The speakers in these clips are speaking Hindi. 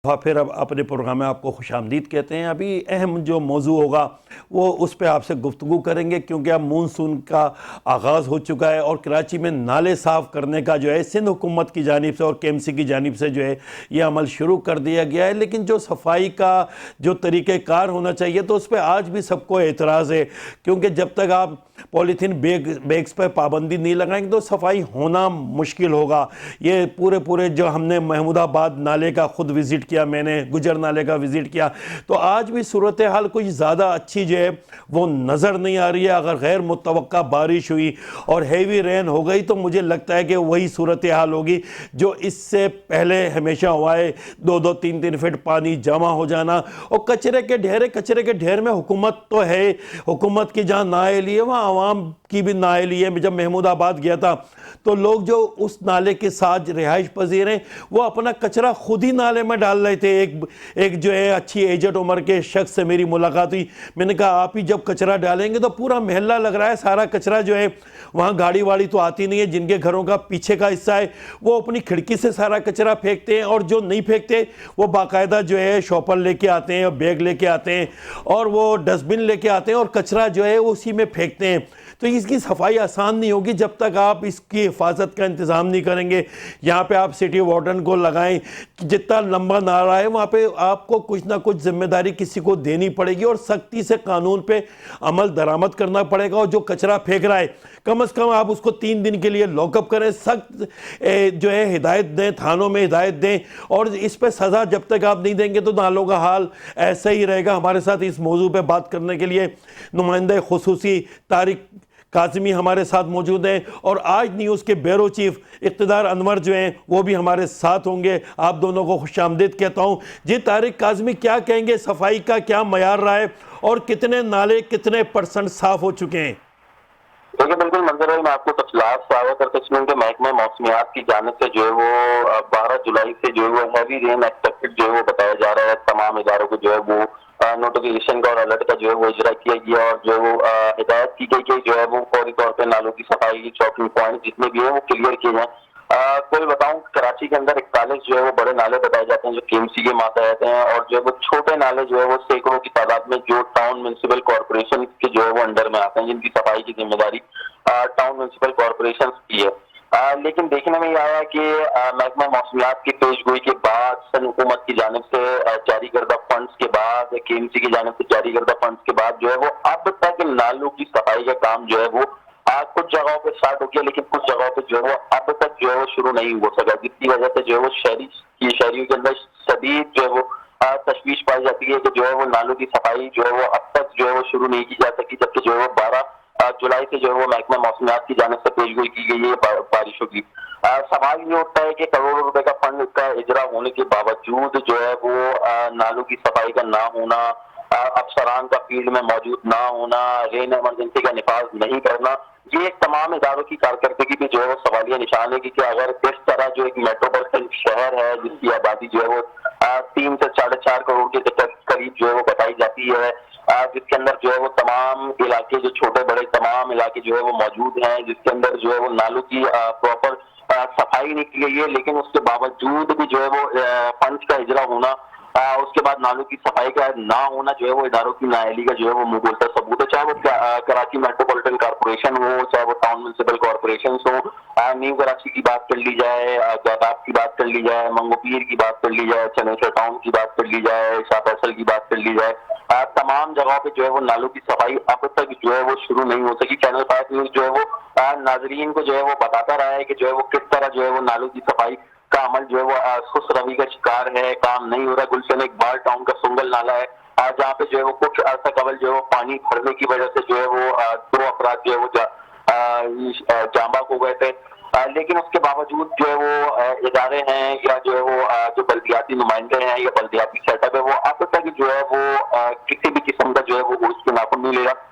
फिर अब अपने प्रोग्राम में आपको खुशामदीद कहते हैं। अभी अहम जो मौजू होगा वो उस पर आपसे गुफ्तगू करेंगे, क्योंकि अब मानसून का आगाज़ हो चुका है और कराची में नाले साफ़ करने का जो है सिंध हुकूमत की जानिब से और KMC की जानिब से जो है ये अमल शुरू कर दिया गया है। लेकिन जो सफाई का जो तरीक़ेकार होना चाहिए तो उस पर आज भी सबको एतराज़ है, क्योंकि जब तक आप पॉलीथीन बैग्स पर पाबंदी नहीं लगाएंगे तो सफाई होना मुश्किल होगा। ये पूरे जो हमने महमूदाबाद नाले का ख़ुद विज़िट किया, मैंने गुजर नाले का विज़िट किया, तो आज भी सूरत हाल कुछ ज़्यादा अच्छी जो है वो नज़र नहीं आ रही है। अगर गैर मुतवक्का बारिश हुई और हैवी रेन हो गई तो मुझे लगता है कि वही सूरत हाल होगी जो इससे पहले हमेशा हुआ है, 2-2, 3-3 फीट पानी जमा हो जाना। और कचरे के ढेर में हुकूमत तो है, हुकूमत की जहाँ नाअहली है वहाँ आवाम की भी नाअहली है। जब महमूदाबाद गया था तो लोग जो उस नाले के साथ रिहाइश पजीर हैं वो अपना कचरा खुद ही नाले में डाल रहे थे। एक जो है अच्छी एजेड उम्र के शख्स से मेरी मुलाकात हुई, मैंने कहा आप ही जब कचरा डालेंगे तो पूरा महल्ला लग रहा है, सारा कचरा जो है वहाँ गाड़ी वाड़ी तो आती नहीं है, जिनके घरों का पीछे का हिस्सा है वो अपनी खिड़की से सारा कचरा फेंकते हैं, और जो नहीं फेंकते वो बाकायदा जो है शॉपर लेके आते हैं, बैग लेके आते हैं और वो डस्टबिन लेके आते हैं और कचरा जो है उसी में फेंकते हैं। तो इसकी सफाई आसान नहीं होगी जब तक आप इसकी हिफाजत का इंतज़ाम नहीं करेंगे। यहाँ पे आप सिटी वार्डन को लगाएं कि जितना लंबा नाला है वहाँ पे आपको कुछ ना कुछ जिम्मेदारी किसी को देनी पड़ेगी और सख्ती से कानून पे अमल दरामद करना पड़ेगा। और जो कचरा फेंक रहा है कम से कम आप उसको 3 दिन के लिए लॉकअप करें, सख्त जो है हिदायत दें, थानों में हिदायत दें, और इस पर सज़ा जब तक आप नहीं देंगे तो नालों का हाल ऐसा ही रहेगा। हमारे साथ इस मौजू पे बात करने के लिए नुमाइंदा खुसूसी तारिक काज़मी हमारे साथ मौजूद हैं, और आज न्यूज़ के ब्यूरो चीफ इक़्तिदार अनवर जो हैं वो भी हमारे साथ होंगे। आप दोनों को खुशामदीद कहता हूँ। जी तारिक काज़मी, क्या कहेंगे, सफाई का क्या मयार रहा है और कितने नाले कितने % साफ़ हो चुके हैं? देखिए बिल्कुल मंजर है, मैं आपको तफसीलात साझा कर सकता हूं कि महकमे मौसमियात की जानिब से जो है वो 12 जुलाई से जो है वो हैवी रेन एक्सपेक्टेड जो है वो बताया जा रहा है। तमाम इदारों को जो है वो नोटिफिकेशन का और अलर्ट का जो है वो इजरा किया गया और जो हिदायत की गई कि जो है वो फौरी तौर पर नालों की सफाई की चौकिंग पॉइंट जितने भी है वो क्लियर किए जाए। कोई बताऊं, कराची के अंदर 41 जो है वो बड़े नाले बताए जाते हैं जो KMC के मातहत हैं, और जो है वो छोटे नाले जो है वो सैकड़ों की तादाद में जो टाउन म्युनिसिपल कॉर्पोरेशन के जो है वो अंडर में आते हैं, जिनकी सफाई की जिम्मेदारी टाउन म्युनिसिपल कॉर्पोरेशन की है। लेकिन देखने में ये आया कि महकमा मौसमियात की पेशगोई के बाद, सन हुकूमत की जानिब से जारी करदा फंड्स के बाद, KMC की जानिब से जारी करदा फंड्स के बाद जो है वो अब तक नालों की सफाई का काम जो है वो कुछ जगहों पे स्टार्ट हो गया, लेकिन कुछ जगहों पे जो है वो अब तक जो है वो शुरू नहीं हो सका, जिसकी वजह से जो है वो शहरियों के अंदर शदीद जो है वो तशवीश पाई जाती है कि जो है वो नालों की सफाई जो है वो अब तक जो है वो शुरू नहीं की जा सकी, जबकि जो है वो 12 जुलाई से जो है वो महकमा मौसमियात की जानिब से पेशगोई की गई है बारिशों की। सवाल ये उठता है कि करोड़ों रुपए का फंड का इजरा होने के बावजूद जो है वो नालों की सफाई का ना होना, अफसरान का फील्ड में मौजूद ना होना, रेन इमरजेंसी का निफाज नहीं करना, ये तमाम इदारों की कारकर्दगी भी जो है वो सवालिया निशान है कि अगर इस तरह जो एक मेट्रोपॉलिटन शहर है जिसकी आबादी जो है वो 3 से 4.5 करोड़ के करीब जो है वो बताई जाती है, जिसके अंदर जो है वो तमाम इलाके जो छोटे बड़े तमाम इलाके जो है वो मौजूद हैं, जिसके अंदर जो है वो नालों की प्रॉपर सफाई नहीं की गई है, लेकिन उसके बावजूद भी जो है वो फंड्स का इजरा होना, उसके बाद नालों की सफाई का ना होना जो है वो इदारों की नाअहली का जो है वो मुंह बोलता सबूत है। चाहे वो कराची मेट्रोपॉलिटन कॉर्पोरेशन हो, चाहे वो टाउन म्युनिसिपल कॉर्पोरेशन हो, न्यू कराची की बात कर ली जाए, जादाब की बात कर ली जाए, मंगोपीर की बात कर ली जाए, चनेसर टाउन की बात कर ली जाए, शाह फैसल की बात कर ली जाए, तमाम जगहों पे जो है वो नालों की सफाई अब तक जो है वो शुरू नहीं हो सकी। चैनल 5 न्यूज जो है वो नाजरीन को जो है वो बताता रहा है कि जो है वो किस तरह जो है वो नालों की सफाई का अमल जो है वो सुस्त रवि का शिकार है, काम नहीं हो रहा। गुलशन इकबाल टाउन का सुंगल नाला है जहाँ पे जो है वो कुछ अर्सा कबल जो है वो पानी भरने की वजह से जो है वो 2 अफराद जो है वो जांबाक हो गए थे, लेकिन उसके बावजूद जो है वो इदारे हैं या जो है वो जो बल्दियाती नुमाइंदे हैं या बल्दियाती सेटअप है वो अब तक जो है वो किसी भी किस्म का जो है वो उसके नाखुन नहीं ले रहा।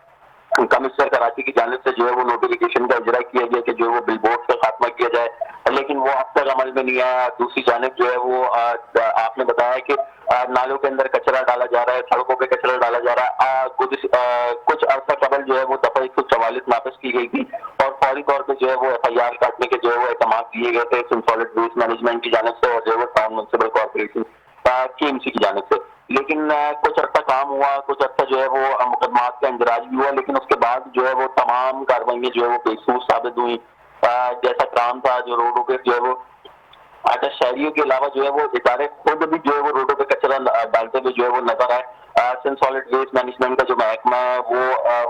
कमिश्नर कराची की जानिब से जो है वो नोटिफिकेशन का इजरा किया गया कि जो है वो बिलबोर्ड का खात्मा किया जाए, लेकिन वो अब तक अमल में नहीं आया। दूसरी जानिब जो है वो आपने बताया कि नालों के अंदर कचरा डाला जा रहा है, सड़कों पे कचरा डाला जा रहा है। कुछ अर्सा कबल जो है वो दफा 144 नाफिज की गई थी और फौरी तौर पर जो है वो FIR काटने के जो है वो अहकाम दिए गए थे सॉलिड वेस्ट मैनेजमेंट की जानिब से और जो है वो टाउन म्युनिसिपल कॉर्पोरेशन केएमसी की जानिब से। लेकिन कुछ अर्सा काम हुआ, कुछ अर्सा जो है वो मुकदमात का इंदराज भी हुआ, लेकिन उसके बाद जो है वो तमाम कार्रवाइयाँ जो है वो बेसूर साबित हुई। जैसा काम था जो रोडों पे जो है वो अच्छा शहरियों के अलावा जो है वो इदारे खुद भी जो है वो रोडों पे कचरा डालते हुए जो है वो नजर आए। सिंध सॉलिड वेस्ट मैनेजमेंट का जो महकमा है वो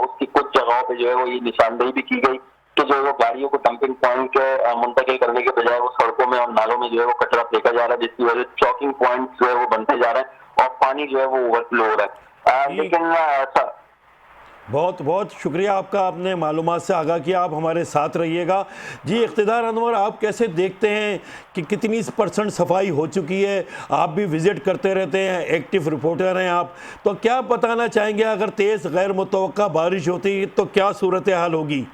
उसकी कुछ जगहों पे जो है वो ये निशानदेही भी की गई कि जो है वो गाड़ियों को डंपिंग पॉइंट मुंतकिल करने के बजाय वो सड़कों में और नालों में जो है वो कचरा फेंका जा रहा है, जिसकी वजह से चॉकिंग पॉइंट जो है वो बनते जा रहे हैं और पानी जो है वो ओवरफ्लो हो रहा है। लेकिन बहुत बहुत शुक्रिया आपका, आपने मालूमात से आगाह किया। आप हमारे साथ रहिएगा जी। इक़्तिदार अनवर, आप कैसे देखते हैं कि कितनी % सफाई हो चुकी है? आप भी विज़िट करते रहते हैं, एक्टिव रिपोर्टर हैं आप, तो क्या बताना चाहेंगे अगर तेज़ गैर मुतवक्का बारिश होती तो क्या सूरत हाल होगी?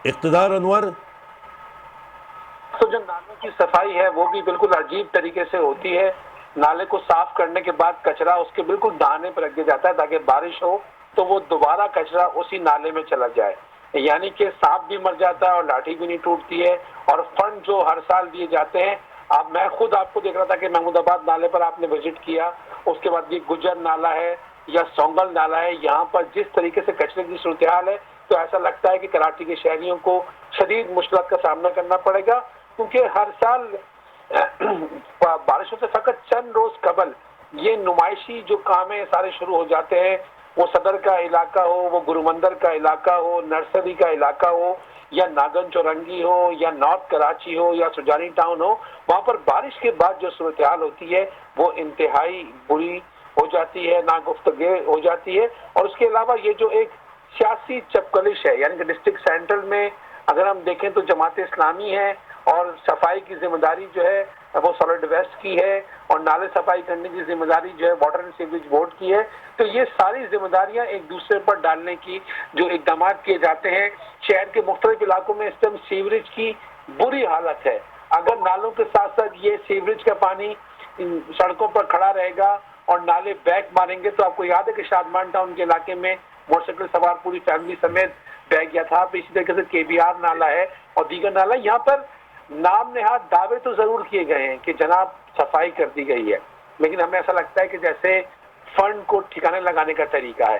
इक़्तिदार अनवर। तो जो नालों की सफाई है वो भी बिल्कुल अजीब तरीके से होती है। नाले को साफ करने के बाद कचरा उसके बिल्कुल दाने पर रख दिया जाता है ताकि बारिश हो तो वो दोबारा कचरा उसी नाले में चला जाए, यानी कि सांप भी मर जाता है और लाठी भी नहीं टूटती है। और फंड जो हर साल दिए जाते हैं, अब मैं खुद आपको देख रहा था कि महमूदाबाद नाले पर आपने विजिट किया, उसके बाद ये गुजर नाला है या सोंगल नाला है, यहाँ पर जिस तरीके से कचरे की सूरत हाल है तो ऐसा लगता है कि कराची के शहरियों को शदीद मुश्किल का सामना करना पड़ेगा, क्योंकि हर साल बारिशों से फकत चंद रोज कबल ये नुमाइशी जो काम है सारे शुरू हो जाते हैं। वो सदर का इलाका हो, वो गुरुमंदर का इलाका हो, नर्सरी का इलाका हो, या नागन चौरंगी हो, या नॉर्थ कराची हो, या सुजानी टाउन हो, वहां पर बारिश के बाद जो सूरत हाल होती है वो इंतहाई बुरी हो जाती है, नागुफ्तगे हो जाती है। और उसके अलावा ये जो एक सियासी चपकलिश है, यानी कि डिस्ट्रिक्ट सेंट्रल में अगर हम देखें तो जमात इस्लामी है और सफाई की जिम्मेदारी जो है वो सॉलिड वेस्ट की है और नाले सफाई करने की जिम्मेदारी जो है वाटर एंड सीवरेज बोर्ड की है। तो ये सारी जिम्मेदारियां एक दूसरे पर डालने की जो इकदाम किए जाते हैं। शहर के मुख्तलिफ इलाकों में इस टाइम सीवरेज की बुरी हालत है। अगर नालों के साथ साथ ये सीवरेज का पानी सड़कों पर खड़ा रहेगा और नाले बैक मारेंगे, तो आपको याद है कि शादमान टाउन के इलाके में मोटरसाइकिल सवार पूरी फैमिली समेत बह गया था। इसी तरीके से केबीआर नाला है और दीगर नाला, यहाँ पर नाम नेहाद दावे तो जरूर किए गए हैं कि जनाब सफाई कर दी गई है, लेकिन हमें ऐसा लगता है कि जैसे फंड को ठिकाने लगाने का तरीका है।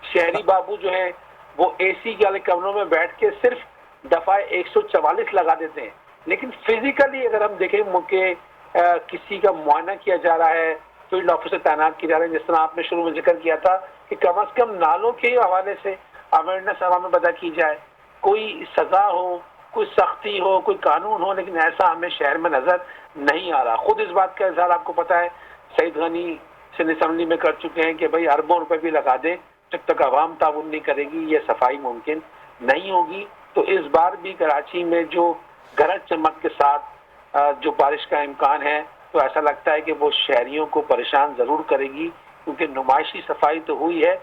शहरी बाबू जो है वो एसी वाले कमरों में बैठ के सिर्फ दफा 144 लगा देते हैं, लेकिन फिजिकली अगर हम देखें कि किसी का मुआयना किया जा रहा है, फील्ड ऑफिसर तैनात किए जा रहे हैं, जिस तरह आपने शुरू में जिक्र किया था कि कम से कम नालों के हवाले से अवेयरनेस आवाम में पैदा की जाए, कोई सजा हो, कोई सख्ती हो, कोई कानून हो, लेकिन ऐसा हमें शहर में नजर नहीं आ रहा। खुद इस बात का इजहार आपको पता है सईद गनी सिंध असेंबली में कर चुके हैं कि भाई अरबों रुपए भी लगा दें, जब तक आवाम ताउन नहीं करेगी ये सफाई मुमकिन नहीं होगी। तो इस बार भी कराची में जो गरज चमक के साथ जो बारिश का इम्कान है, तो ऐसा लगता है कि वो शहरियों को परेशान जरूर करेगी, क्योंकि नुमाइशी सफाई तो हुई है,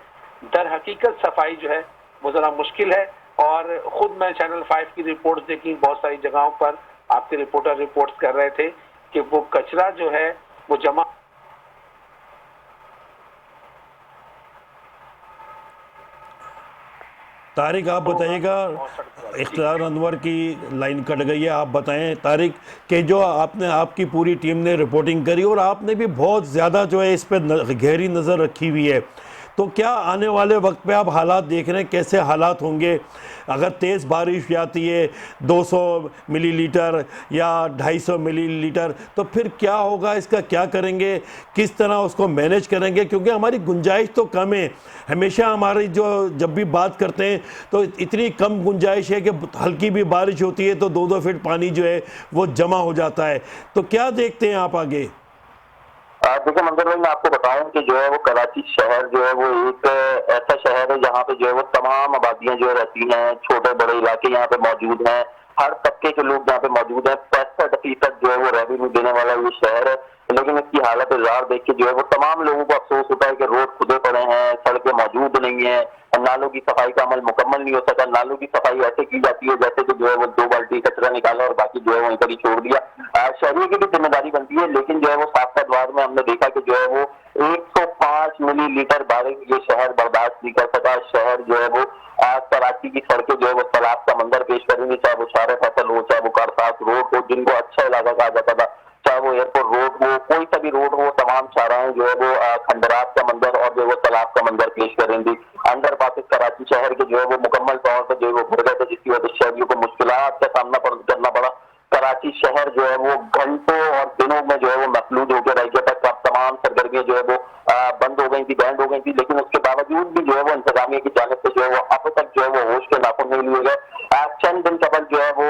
दर हकीकत सफाई जो है वो जरा मुश्किल है। और खुद मैं चैनल 5 की रिपोर्ट्स देखी, बहुत सारी जगहों पर आपके रिपोर्टर रिपोर्ट्स कर रहे थे कि वो कचरा जो है वो जमा। तारिक आप बताइएगा, इख्तियार अनवर की लाइन कट गई है, आप बताएं तारिक कि जो आपने आपकी पूरी टीम ने रिपोर्टिंग करी और आपने भी बहुत ज़्यादा जो है इस पर गहरी नज़र रखी हुई है, तो क्या आने वाले वक्त पे आप हालात देख रहे हैं, कैसे हालात होंगे? अगर तेज़ बारिश जाती है 200 मिलीलीटर या 250 मिलीलीटर, तो फिर क्या होगा? इसका क्या करेंगे? किस तरह उसको मैनेज करेंगे? क्योंकि हमारी गुंजाइश तो कम है। हमेशा हमारी जो जब भी बात करते हैं तो इतनी कम गुंजाइश है कि हल्की भी बारिश होती है तो 2-2 फीट पानी जो है वो जमा हो जाता है। तो क्या देखते हैं आप आगे? देखिए मंजर भाई, मैं आपको बताऊं कि जो है वो कराची शहर जो है वो एक ऐसा शहर है जहाँ पे जो है वो तमाम आबादियां जो रहती हैं, छोटे बड़े इलाके यहाँ पे मौजूद हैं, हर तबके के लोग यहाँ पे मौजूद हैं। 65% जो है वो रेवेन्यू देने वाला ये शहर है, लेकिन इसकी हालत जार देख के जो है वो तमाम लोगों को अफसोस होता है कि रोड खुदे पड़े हैं, सड़कें मौजूद नहीं है, नालों की सफाई का अमल मुकम्मल नहीं हो सका। नालों की सफाई ऐसे की जाती है जैसे कि जो है वो 2 बाल्टी कचरा निकाला और बाकी जो है वहीं पर ही छोड़ दिया। शहरियों की भी जिम्मेदारी बनती है, लेकिन जो है वो साथ साथ बाद में हमने देखा कि जो है वो 105 मिलीलीटर बारिश ये शहर बर्दाश्त नहीं कर सका। शहर जो है वो कराची की सड़कें जो है वो तालाब का मंजर पेश करेंगे, चाहे वो शार फैसल हो, चाहे वो कारसा पास रोड हो, जिनको अच्छा इलाका कहा जाता था, चाहे वो एयरपोर्ट रोड हो, कोई सा भी रोड हो, तमाम शाहराएं जो है वो खंडरात का मंजर और जो है वो तालाब का मंजर पेश करेंगी। अंडर पासिस कराची शहर के जो है वो मुकम्मल तौर पर जो है वो भर गए थे, जिसकी वजह से शहरियों को मुश्किलात का सामना करना पड़ा। कराची शहर जो है वो घंटों और दिनों में जो है वो मखलूद होकर रह गया था। तमाम सरगर्मियां जो है वो बंद हो गई थी, बैंड हो गई थी, लेकिन उसके बावजूद भी जो है वो इंतजामिया की जानिब से जो है वो अब तक जो है वो होश के नाखून नहीं लिए गए। चंद दिन कबल जो है वो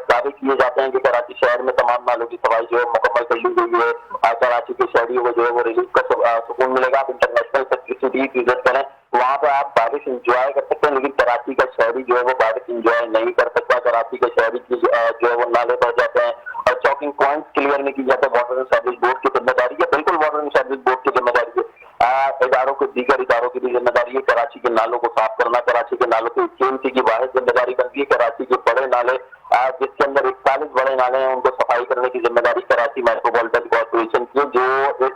दावे किए जाते हैं कि कराची शहर में तमाम नालों की सफाई जो है मुकम्मल कर ली गई है। कराची के शहरियों को जो है वो रिलीफ का सुकून मिलेगा। आप इंटरनेशनल फैसिलिटी विजिट करें, वहाँ पे आप बारिश इंजॉय कर सकते हैं, लेकिन कराची का शहरी जो है वो बारिश इंजॉय नहीं कर सकता। कराची के शहरी की जो है वो नाले भर जाते हैं और चौकिंग पॉइंट क्लियर नहीं की जाते। वाटर एंड सर्विस बोर्ड की जिम्मेदारी है, बिल्कुल वाटर एंड सर्विस बोर्ड की जिम्मेदारी है। इदारों को, दीगर इदारों की भी जिम्मेदारी है कराची के नालों को साफ करना। कराची के नालों की कीमती की वाहिद जिम्मेदारी बनती है। कराची के बड़े नाले जिसके अंदर 41 बड़े नाले हैं, उनको सफाई करने की जिम्मेदारी कराची मेट्रोपॉलिटन कॉर्पोरेशन की, जो इस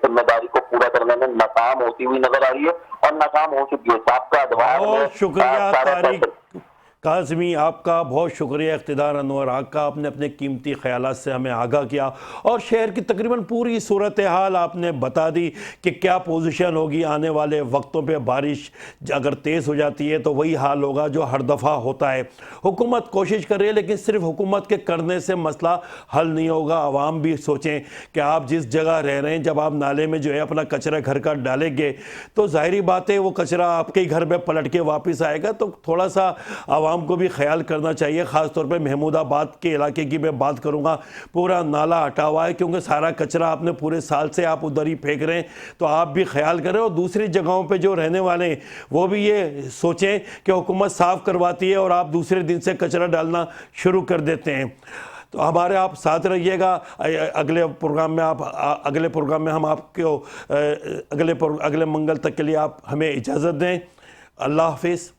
जिम्मेदारी को पूरा करने में नाकाम होती हुई नजर आ रही है और नाकाम हो चुकी है। सबका अदवार में बहुत शुक्रिया तारिक सारे काज़मी, आपका बहुत शुक्रिया। इक़्तिदार अनवर आका, आपने अपने कीमती ख्यालात से हमें आगाह किया और शहर की तकरीबन पूरी सूरत हाल आपने बता दी कि क्या पोजीशन होगी आने वाले वक्तों पे। बारिश अगर तेज़ हो जाती है तो वही हाल होगा जो हर दफ़ा होता है। हुकूमत कोशिश कर रही है, लेकिन सिर्फ हुकूमत के करने से मसला हल नहीं होगा। आवाम भी सोचें कि आप जिस जगह रह रहे हैं, जब आप नाले में जो है अपना कचरा घर का डालेंगे तो ज़ाहिरी बात है वो कचरा आपके ही घर में पलट के वापस आएगा। तो थोड़ा सा आवाम को भी ख्याल करना चाहिए। ख़ास तौर पे महमूदाबाद के इलाके की मैं बात करूँगा, पूरा नाला हटा हुआ है क्योंकि सारा कचरा आपने पूरे साल से आप उधर ही फेंक रहे हैं। तो आप भी ख्याल करें और दूसरी जगहों पे जो रहने वाले हैं वो भी ये सोचें कि हुकूमत साफ़ करवाती है और आप दूसरे दिन से कचरा डालना शुरू कर देते हैं। तो हमारे आप साथ रहिएगा। अगले प्रोग्राम में हम आपको अगले मंगल तक के लिए आप हमें इजाज़त दें। अल्लाह हाफिज़।